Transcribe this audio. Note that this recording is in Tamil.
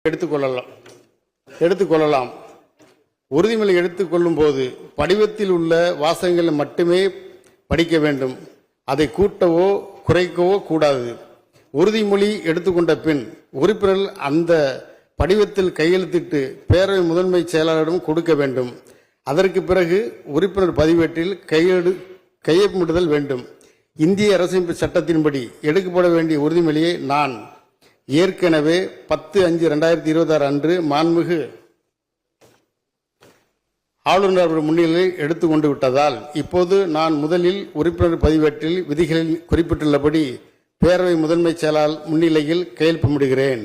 எடுத்துக்கொள்ளலாம். உறுதிமொழி எடுத்துக்கொள்ளும் போது படிவத்தில் உள்ள வாசகங்களை மட்டுமே படிக்க வேண்டும். அதை கூட்டவோ குறைக்கவோ கூடாது. உறுதிமொழி எடுத்துக்கொண்ட பின் உறுப்பினர்கள் அந்த படிவத்தில் கையெழுத்திட்டு பேரவை முதன்மை செயலாளரிடம் கொடுக்க வேண்டும். அதற்கு பிறகு உறுப்பினர் பதிவேட்டில் கையொப்பமிடுதல் வேண்டும். இந்திய அரசியலமைப்பு சட்டத்தின்படி எடுக்கப்பட வேண்டிய உறுதிமொழியை நான் ஏற்கனவே 10/5/2026 அன்று மாண்புமிகு ஆளுநர் அவர்கள் முன்னிலையில் எடுத்துக்கொண்டு விட்டதால் இப்போது நான் முதலில் உறுப்பினர் பதிவேட்டில் விதிகளில் குறிப்பிட்டுள்ளபடி பேரவை முதன்மை செயலாளர் முன்னிலையில் கையொப்பமிடுகிறேன்.